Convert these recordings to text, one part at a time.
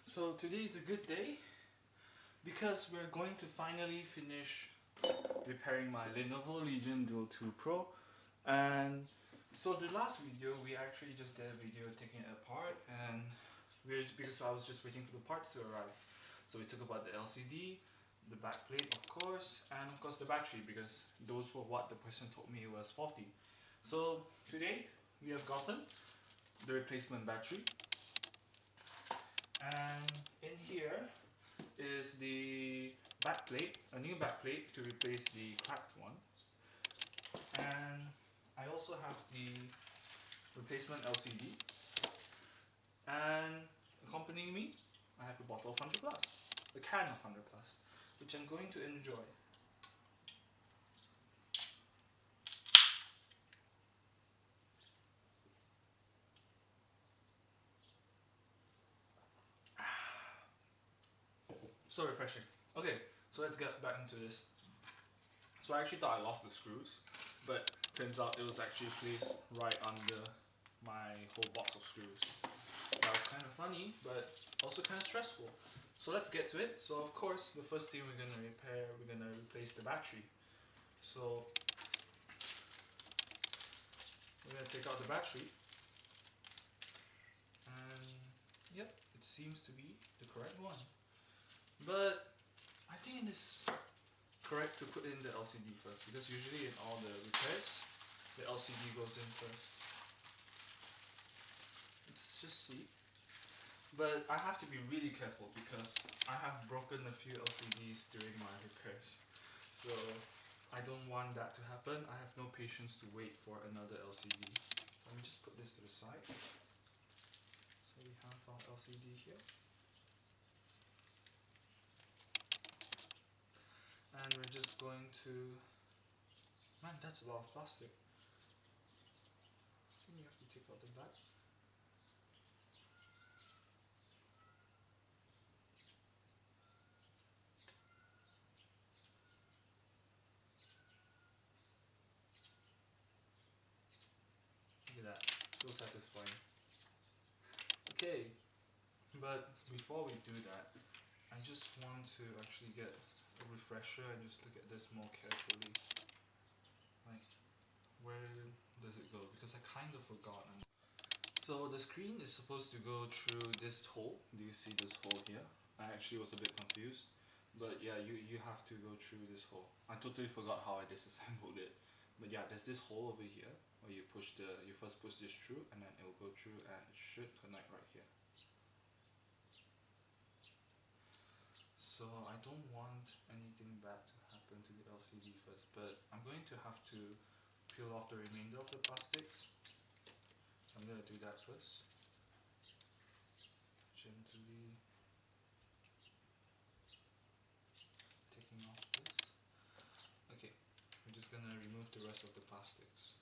So today is a good day because we're going to finally finish repairing my Lenovo Legion Duo 2 Pro. And so the last video we actually just did a video taking it apart, and because I was just waiting for the parts to arrive. So we took apart the LCD, the back plate of course, and of course the battery, because those were what the person told me was faulty. So today we have gotten the replacement battery, and in here is the backplate, a new backplate to replace the cracked one. And I also have the replacement LCD. And accompanying me, I have a bottle of 100 plus, a can of 100 plus, which I'm going to enjoy. So refreshing. Okay, so let's get back into this. So I actually thought I lost the screws, but turns out it was actually placed right under my whole box of screws. That was kind of funny, but also kind of stressful. So let's get to it. So of course, the first thing we're gonna replace the battery. So we're gonna take out the battery, and yep, it seems to be the correct one. But I think it is correct to put in the LCD first, because usually in all the repairs, the LCD goes in first. Let's just see. But I have to be really careful because I have broken a few LCDs during my repairs. So I don't want that to happen. I have no patience to wait for another LCD. Let me just put this to the side. So we have our LCD here. And we're just going to... Man, that's a lot of plastic. I think you have to take out the back. Look at that, so satisfying. Okay, but before we do that, I just want to actually get a refresher and just look at this more carefully. Like, where does it go? Because I kind of forgot. So the screen is supposed to go through this hole. Do you see this hole here? I actually was a bit confused, but yeah, you have to go through this hole. I totally forgot how I disassembled it. But yeah, there's this hole over here where you first push this through, and then it will go through, and it should connect right here. So I don't want anything bad to happen to the LCD first, but I'm going to have to peel off the remainder of the plastics. I'm going to do that first. Gently taking off this. Okay, we're just going to remove the rest of the plastics.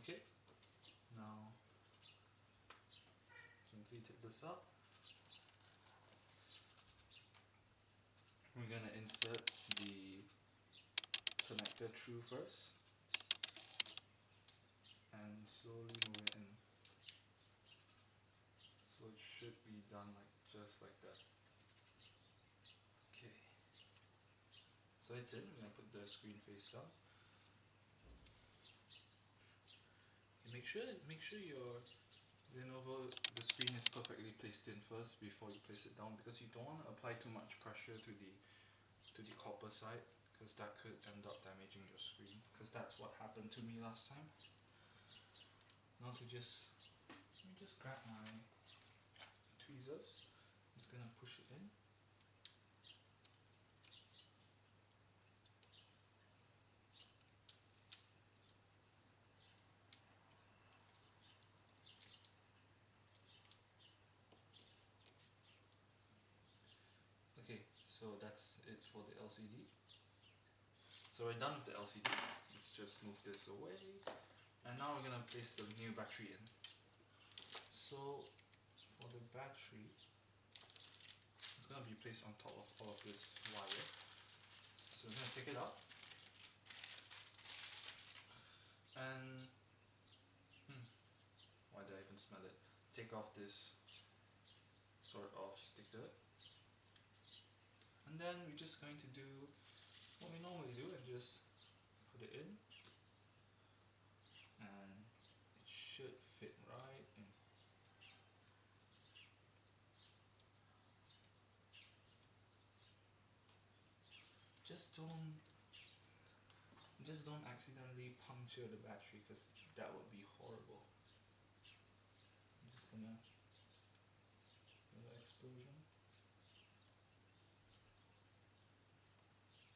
Okay, now gently take this up. We're going to insert the connector through first and slowly move it in. So it should be done like just like that. Okay, so it's in. We're going to put the screen face down. Make sure your Lenovo, the screen is perfectly placed in first before you place it down, because you don't want to apply too much pressure to the copper side, because that could end up damaging your screen, because that's what happened to me last time. Now let me just grab my tweezers. I'm just gonna push it in. Okay, so that's it for the LCD. So we're done with the LCD. Let's just move this away. And now we're gonna place the new battery in. So for the battery, it's gonna be placed on top of all of this wire. So we're gonna take it out. And can smell it. Take off this sort of sticker, and then we're just going to do what we normally do and just put it in, and it should fit right in. Just don't just don't accidentally puncture the battery, because that would be horrible. I'm just gonna do an explosion.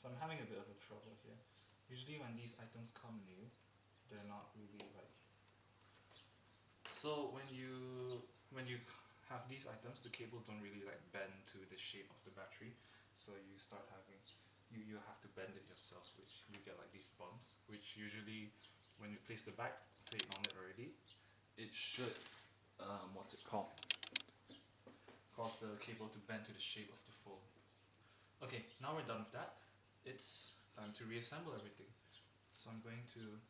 So I'm having a bit of a trouble here. Usually when these items come new, they're not really like. So when you have these items, the cables don't really like bend to the shape of the battery. So you start having you have to bend it yourself, which you get like these bumps. Which usually, when you place the back plate on it already, it should what's it called? Cause the cable to bend to the shape of the phone. Okay, now we're done with that. It's time to reassemble everything. So I'm going to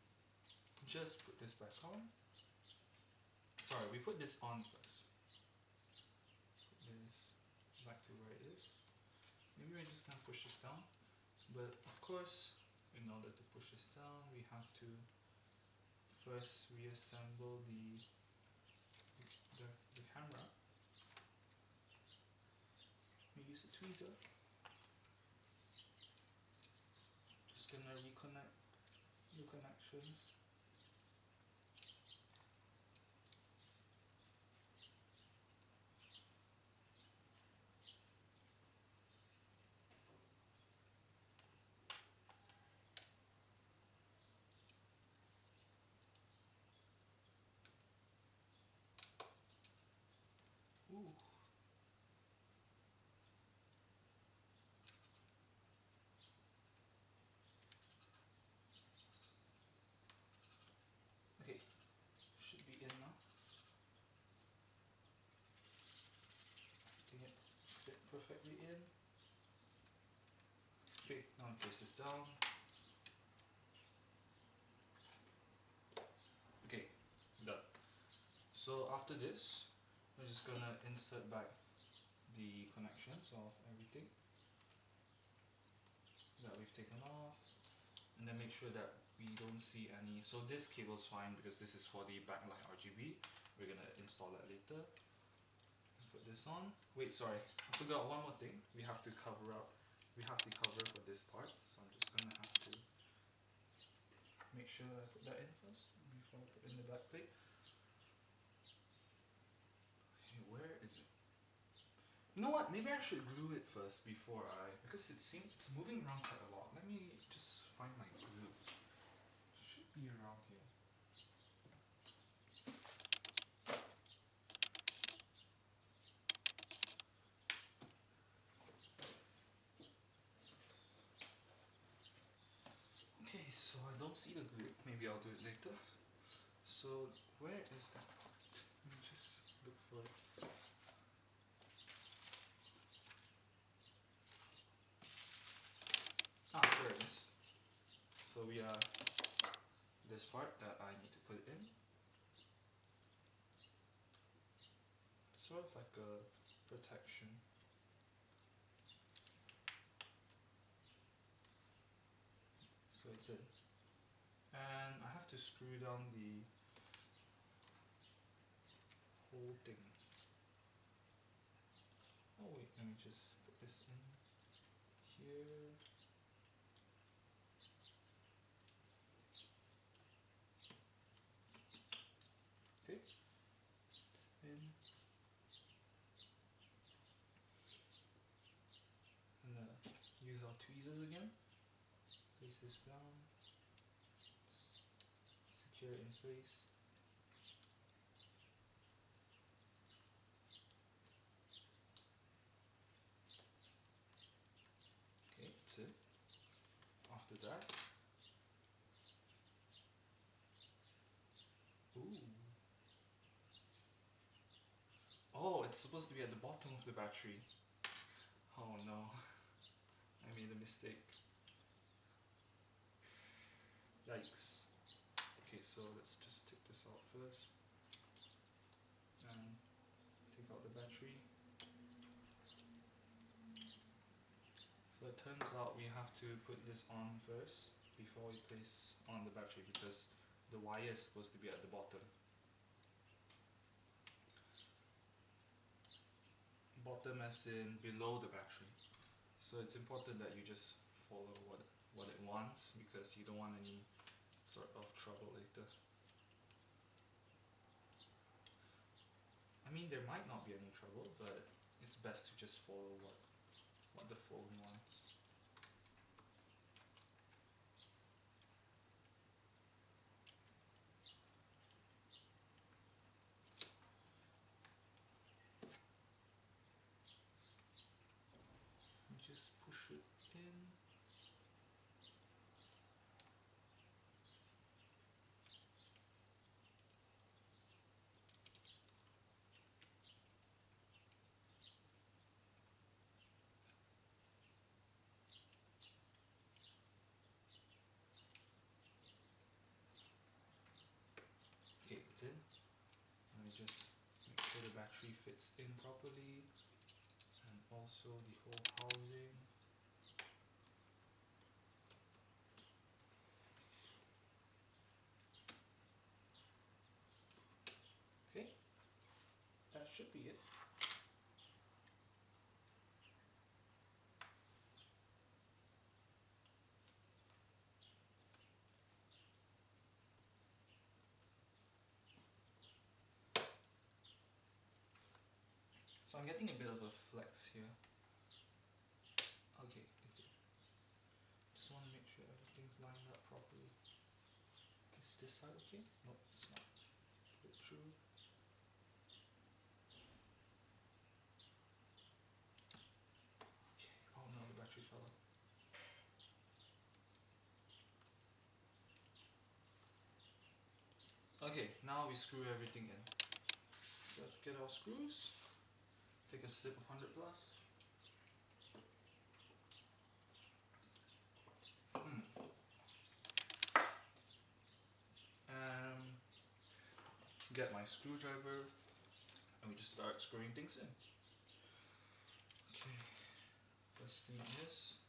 just put this back on. Sorry, we put this on first. Put this back to where it is. Maybe we're just gonna push this down. But of course, in order to push this down, we have to first reassemble the camera. We use a tweezer. Just gonna reconnect the connections. Ooh. Okay, should be in now. I think it's fit perfectly in. Okay, now place this down. Okay, done. So after this, we're just gonna insert back the connections of everything that we've taken off, and then make sure that we don't see any. So this cable's fine because this is for the backlight RGB. We're gonna install that later. Put this on. Wait, sorry, I forgot one more thing. We have to cover up. We have to cover for this part. So I'm just gonna have to make sure I put that in first before I put in the back plate. Okay, where is it? You know what? Maybe I should glue it first before because it seems it's moving around quite a lot. Let me just find my glue. It should be around here. Okay, so I don't see the glue. Maybe I'll do it later. So where is that part? Let me just look for it. Ah, there it is. So we are this part that I need to put it in. Sort of like a protection. So it's in. And I have to screw down the whole thing. Oh wait, let me just put this in here. Okay, it's in. I'm gonna use our tweezers again. Place this down. Secure it in place. Okay, that's it. After that, ooh. Oh, it's supposed to be at the bottom of the battery. Oh no, I made a mistake. Yikes. Okay, so let's just take this out first. and take out the battery. So it turns out we have to put this on first before we place on the battery, because the wire is supposed to be at the bottom. Bottom as in below the battery. So it's important that you just follow what it wants, because you don't want any sort of trouble later. I mean, there might not be any trouble, but it's best to just follow what the phone wants. And just push it in. Okay, it's in. And we just make sure the battery fits in properly, and also the whole housing. Okay, that should be it. So I'm getting a bit of a flex here. Okay, it's in. Just want to make sure everything's lined up properly. Is this side okay? No, it's not. Put it through. Okay. Oh no, the battery fell out. Okay, now we screw everything in. So let's get our screws. Take a sip of 100 plus. Get my screwdriver, and we just start screwing things in. Okay, first thing is,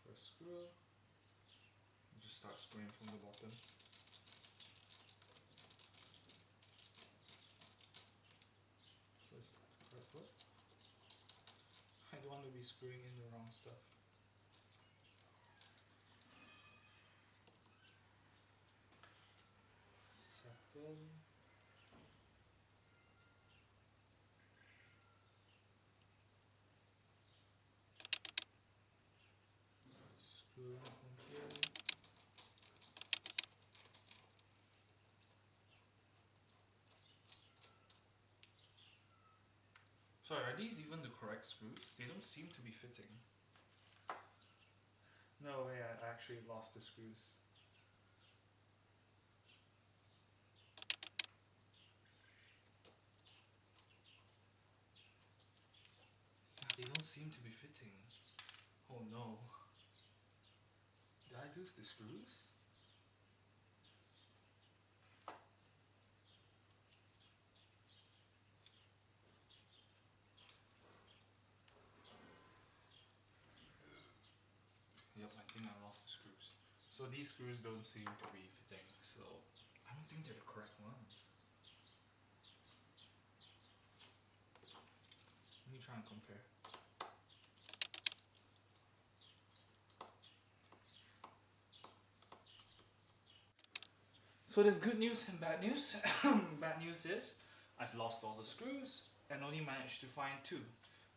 first screw, we just start screwing from the bottom. So let's start the correct way. I don't want to be screwing in the wrong stuff. Second. Screw in from here. Sorry, are these even the correct screws? They don't seem to be fitting. No way, I actually lost the screws. Yeah, they don't seem to be fitting. Oh no. Did I lose the screws? Yep, I think I lost the screws. So these screws don't seem to be fitting, so I don't think they're the correct ones. Let me try and compare. So there's good news and bad news. Bad news is I've lost all the screws and only managed to find two,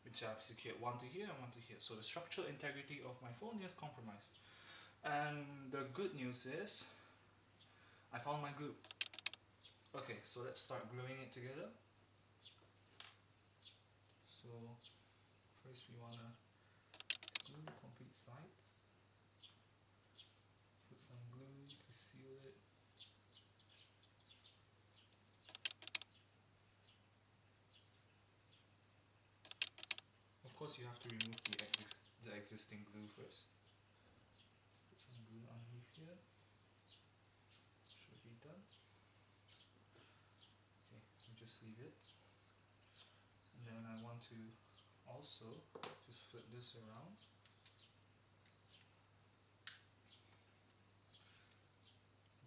which I've secured one to here and one to here. So the structural integrity of my phone is compromised. And the good news is I found my glue. Okay, so let's start gluing it together. So first we want to glue the complete sides. Put some glue to seal it. Of course you have to remove the existing glue first. Put some glue underneath here. Should be done. Okay, leave it. And then I want to also just flip this around.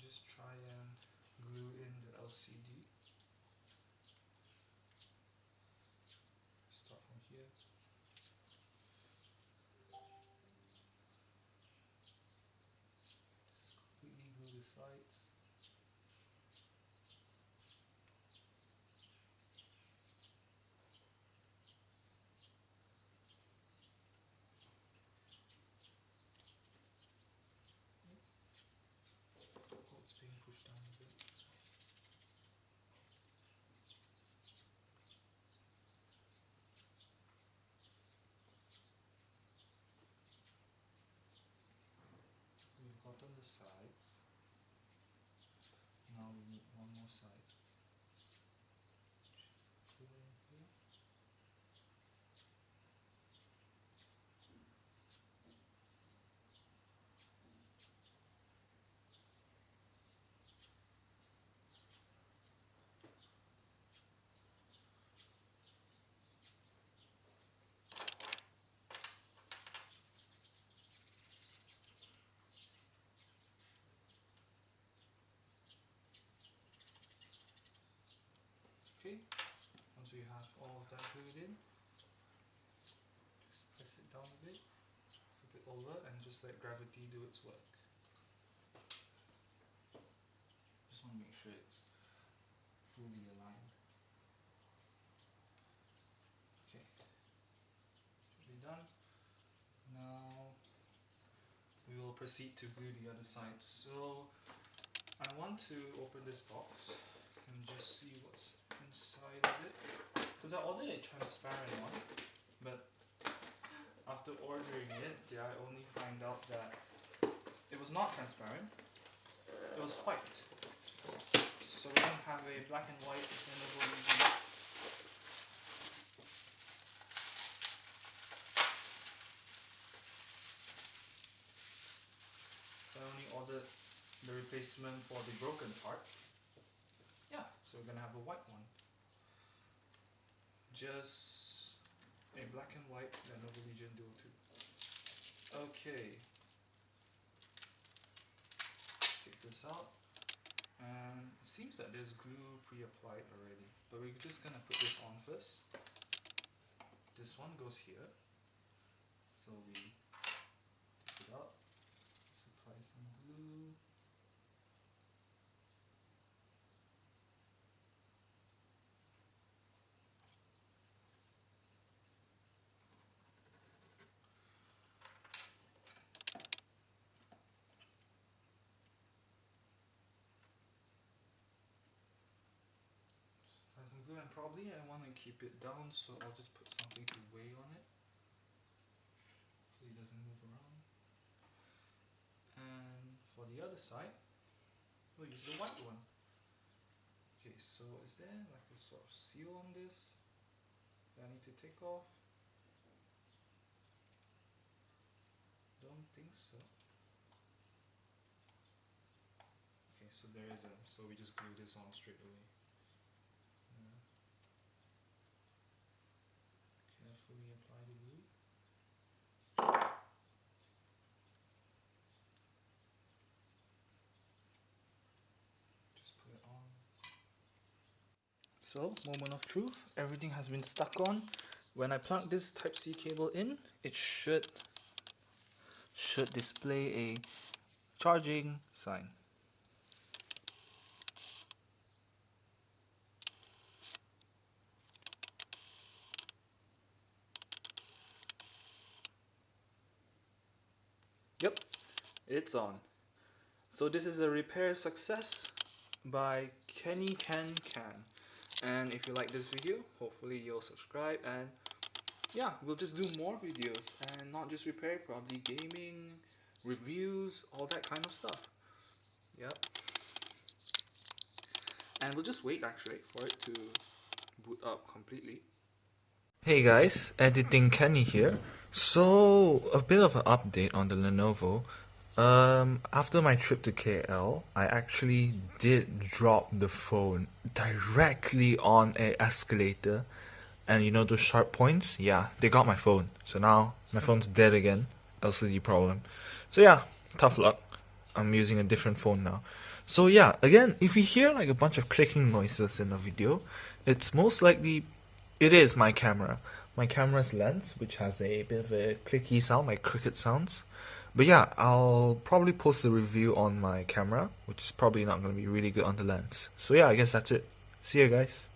Just try and glue in the LCD. Start from here. Just completely glue the sides. Oh, it's being pushed down a bit. We've gotten the sides. Now we need one more side. Glue in here. Okay, once we have all of that glued in, just press it down a bit, flip it over, and just let gravity do its work. Just want to make sure it's fully aligned. Okay, should be done. Now we will proceed to glue the other side. So I want to open this box and just see what's inside of it, because I ordered a transparent one, but after ordering it, I only find out that it was not transparent, it was white. So we don't have a black and white Lenovo Legion. So I only ordered the replacement for the broken part. Yeah, so we're gonna have a white one. Just a black and white Lenovo Legion Duo 2. Okay. Take this out. And it seems that there's glue pre-applied already. But we're just gonna put this on first. This one goes here. So we take it out. Just apply some glue. Some glue, and probably I want to keep it down, so I'll just put something to weigh on it so it doesn't move around. And for the other side, we'll use the white one. Okay, so is there like a sort of seal on this that I need to take off? Don't think so. Okay, so there isn't, so we just glue this on straight away. Carefully apply the glue. Just put it on. So, moment of truth, everything has been stuck on. When I plug this Type-C cable in, it should display a charging sign. Yep, it's on. So this is a repair success by Kenny Can. And if you like this video, hopefully you'll subscribe, and yeah, we'll just do more videos, and not just repair, probably gaming, reviews, all that kind of stuff. Yep. And we'll just wait actually for it to boot up completely. Hey guys, Editing Kenny here. So, a bit of an update on the Lenovo. After my trip to KL, I actually did drop the phone directly on a escalator, and you know those sharp points? Yeah, they got my phone. So now my phone's dead again. LCD problem. So yeah, tough luck. I'm using a different phone now. So yeah, again, if you hear like a bunch of clicking noises in the video, it's most likely it is my camera. My camera's lens, which has a bit of a clicky sound, like cricket sounds. But yeah, I'll probably post a review on my camera, which is probably not going to be really good on the lens. So yeah, I guess that's it. See you guys.